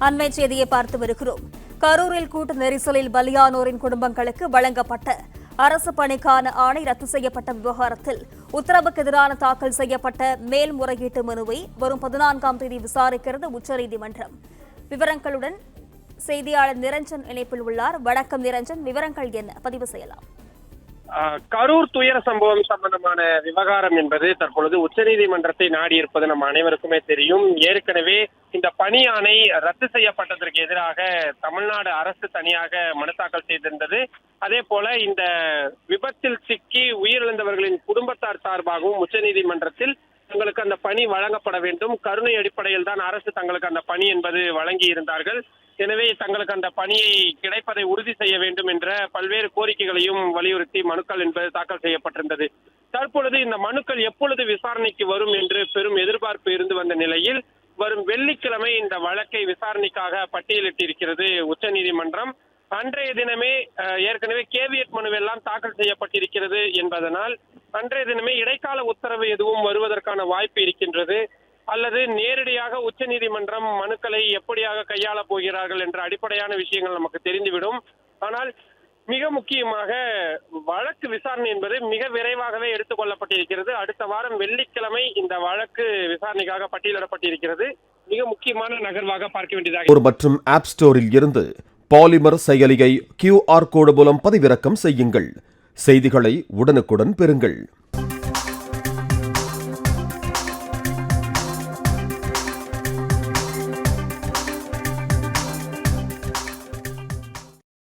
அண்மை செய்தியை பார்த்து வருகிறோம். கரூரில் கூட்ட நெரிசலில் பலியானோரின் குடும்பங்களுக்கு வழங்கப்பட்ட அரசு பணிக்கான ஆணை ரத்து செய்யப்பட்ட விவகாரத்தில் உத்தரவுக்கு எதிரான தாக்கல் செய்யப்பட்ட மேல்முறையீட்டு மனுவை வரும் 14ஆம் தேதி விசாரிக்கிறது உச்சநீதிமன்றம். விவரங்களுடன் செய்தியாளர் நிரஞ்சன் இணைப்பில் உள்ளார். வணக்கம் நிரஞ்சன், விவரங்கள் என்ன? பதிவு செய்யலாம். கரூர் துயர சம்பவம் சம்பந்தமான விவகாரம் என்பது தற்பொழுது உச்சநீதிமன்றத்தை நாடி இருப்பது நம் அனைவருக்குமே தெரியும். ஏற்கனவே இந்த பணி ஆணை ரத்து செய்யப்பட்டதற்கு எதிராக தமிழ்நாடு அரசு தனியாக மனு தாக்கல் செய்திருந்தது. அதே போல இந்த விபத்தில் சிக்கி உயிரிழந்தவர்களின் குடும்பத்தார் சார்பாகவும் உச்சநீதிமன்றத்தில் தங்களுக்கு அந்த பணி வழங்கப்பட வேண்டும், கருணை அடிப்படையில் தான் அரசு தங்களுக்கு அந்த பணி என்பது வழங்கி இருந்தார்கள். எனவே தங்களுக்கு அந்த பணியை கிடைப்பதை உறுதி செய்ய வேண்டும் என்ற பல்வேறு கோரிக்கைகளையும் வலியுறுத்தி மனுக்கள் என்பது தாக்கல் செய்யப்பட்டிருந்தது. தற்பொழுது இந்த மனுக்கள் எப்பொழுது விசாரணைக்கு வரும் என்று பெரும் எதிர்பார்ப்பு இருந்து வந்த நிலையில் வரும் வெள்ளிக்கிழமை இந்த வழக்கை விசாரணைக்காக பட்டியலிட்டிருக்கிறது உச்சநீதிமன்றம். அன்றைய தினமே ஏற்கனவே கேவியட் மனுவெல்லாம் தாக்கல் செய்யப்பட்டிருக்கிறது என்பதனால் அன்றைய தினமே இடைக்கால உத்தரவு எதுவும் வருவதற்கான வாய்ப்பு இருக்கின்றது. அல்லது நேரடியாக உச்சநீதிமன்றம் மனுக்களை எப்படியாக கையாள போகிறார்கள் என்ற அடிப்படையான விஷயங்கள் நமக்கு தெரிந்துவிடும். ஆனால் மிக முக்கியமாக வழக்கு விசாரணை என்பது மிக விரைவாகவே எடுத்துக் கொள்ளப்பட்டிருக்கிறது. அடுத்த வாரம் வெள்ளிக்கிழமை இந்த வழக்கு விசாரணைக்காக பட்டியலிடப்பட்டிருக்கிறது. மிக முக்கியமான நகர்வாக பார்க்க வேண்டியதாக மற்றும் ஆப் ஸ்டோரில் இருந்து பாலிமர் செயலியை QR கோடு மூலம் பதிவிறக்கம் செய்யுங்கள். செய்திகளை உடனுக்குடன் பெறுங்கள்.